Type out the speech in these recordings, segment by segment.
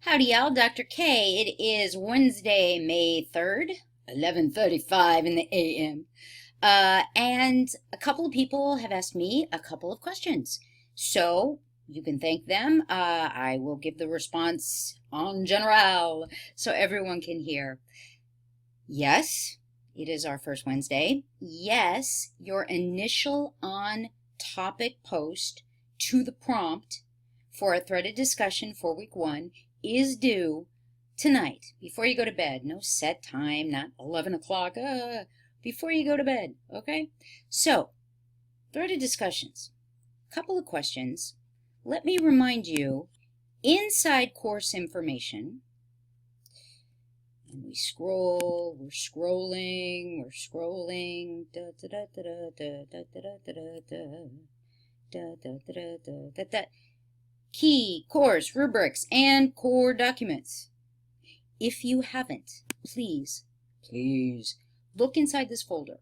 Howdy y'all, Dr. K. It is Wednesday, May 3rd, 11:35 in the a.m. And a couple of people have asked me a couple of questions. So you can thank them. I will give the response en general so everyone can hear. Yes, it is our first Wednesday. Yes, your initial on-topic post to the prompt for a threaded discussion for week 1 is due tonight before you go to bed. No set time, not 11 o'clock, before you go to bed, okay? So, threaded discussions, couple of questions. Let me remind you, inside course information, and we're scrolling, da da da da da da da da da da da da. Key, course, rubrics, and core documents. If you haven't, please look inside this folder.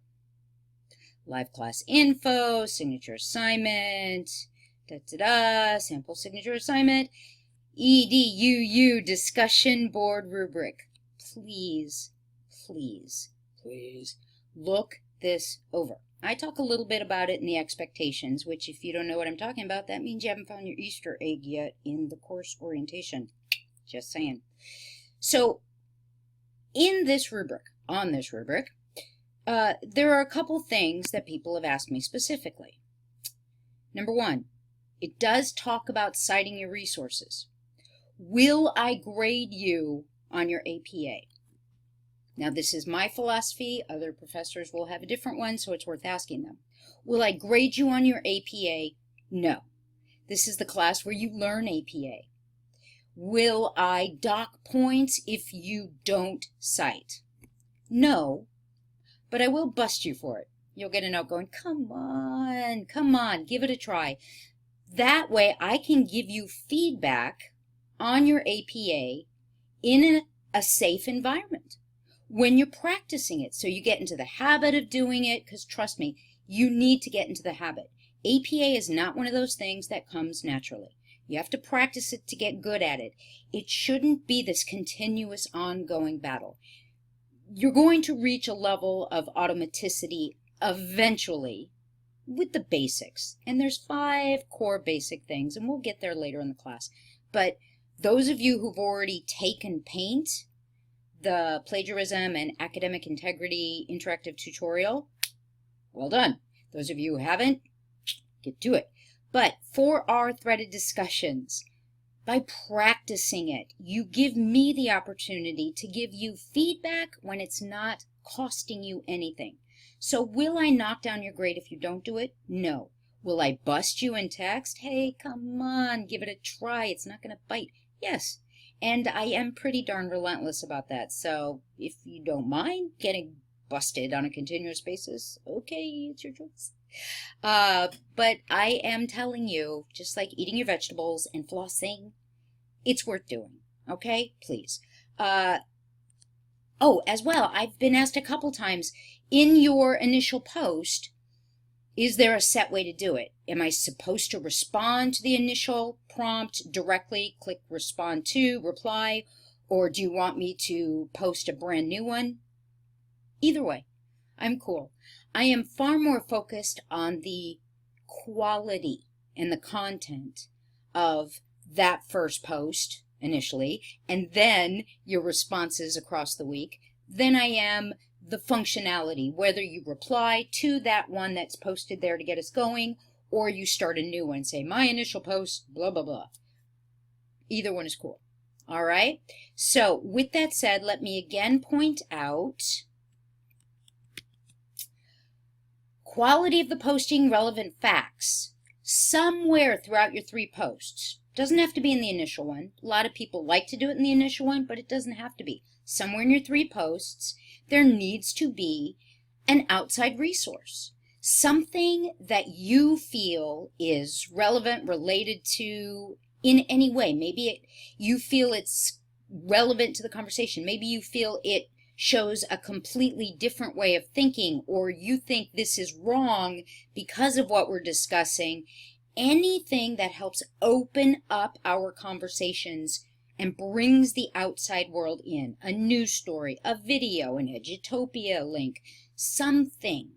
Live class info, signature assignment, sample signature assignment, EDUU discussion board rubric. Please look this over. I talk a little bit about it in the expectations, which if you don't know what I'm talking about, that means you haven't found your Easter egg yet in the course orientation. Just saying. So in this rubric, there are a couple things that people have asked me specifically. Number 1, it does talk about citing your resources. Will I grade you on your APA? Now, this is my philosophy. Other professors will have a different one, so it's worth asking them. Will I grade you on your APA? No. This is the class where you learn APA. Will I dock points if you don't cite? No, but I will bust you for it. You'll get a note going, come on, give it a try. That way, I can give you feedback on your APA in a safe environment when you're practicing it, so you get into the habit of doing it, because trust me, you need to get into the habit. APA is not one of those things that comes naturally. You have to practice it to get good at it. It shouldn't be this continuous ongoing battle. You're going to reach a level of automaticity eventually with the basics, and there's 5 core basic things, and we'll get there later in the class. But those of you who've already taken PAINT, the Plagiarism and Academic Integrity Interactive Tutorial, well done. Those of you who haven't, get to it. But for our threaded discussions, by practicing it, you give me the opportunity to give you feedback when it's not costing you anything. So will I knock down your grade if you don't do it? No. Will I bust you in text? Hey, come on, give it a try. It's not going to bite. Yes. And I am pretty darn relentless about that. So if you don't mind getting busted on a continuous basis, okay, it's your choice. But I am telling you, just like eating your vegetables and flossing, it's worth doing. Okay, please. Oh, as well, I've been asked a couple times, in your initial post, is there a set way to do it? Am I supposed to respond to the initial prompt directly, click respond to, reply, or do you want me to post a brand new one? Either way, I'm cool. I am far more focused on the quality and the content of that first post initially, and then your responses across the week, than I am the functionality, whether you reply to that one that's posted there to get us going, or you start a new one, say my initial post, blah, blah, blah. Either one is cool. All right. So with that said, let me again point out quality of the posting, relevant facts, somewhere throughout your 3 posts. Doesn't have to be in the initial one. A lot of people like to do it in the initial one, but it doesn't have to be. Somewhere in your 3 posts, there needs to be an outside resource. Something that you feel is relevant, related to in any way. Maybe you feel it's relevant to the conversation. Maybe you feel it shows a completely different way of thinking, or you think this is wrong because of what we're discussing. Anything that helps open up our conversations and brings the outside world in. A news story, a video, an Edutopia link, something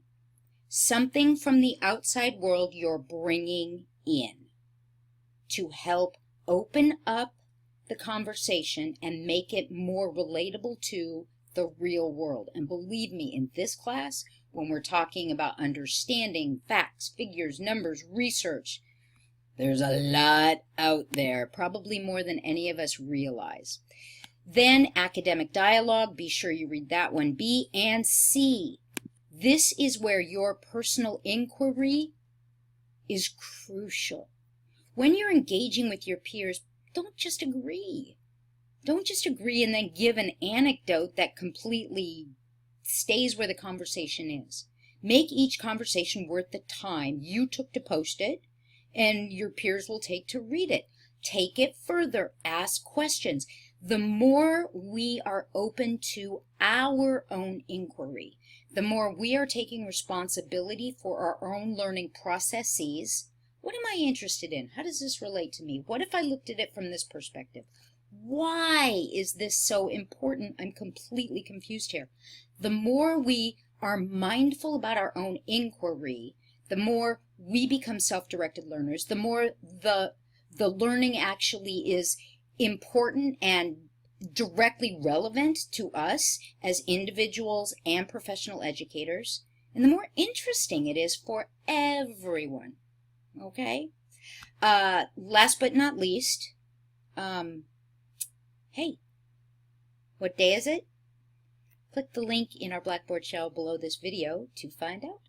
from the outside world you're bringing in to help open up the conversation and make it more relatable to the real world. And believe me, in this class, when we're talking about understanding facts, figures, numbers, research, there's a lot out there, probably more than any of us realize. Then academic dialogue, be sure you read that one. B and C. This is where your personal inquiry is crucial. When you're engaging with your peers, don't just agree. Don't just agree and then give an anecdote that completely stays where the conversation is. Make each conversation worth the time you took to post it and your peers will take to read it. Take it further. Ask questions. The more we are open to our own inquiry, the more we are taking responsibility for our own learning processes. What am I interested in? How does this relate to me? What if I looked at it from this perspective? Why is this so important? I'm completely confused here. The more we are mindful about our own inquiry, the more we become self-directed learners, the more the learning actually is important and directly relevant to us as individuals and professional educators, and the more interesting it is for everyone. Okay? Last but not least, hey, what day is it? Click the link in our Blackboard shell below this video to find out.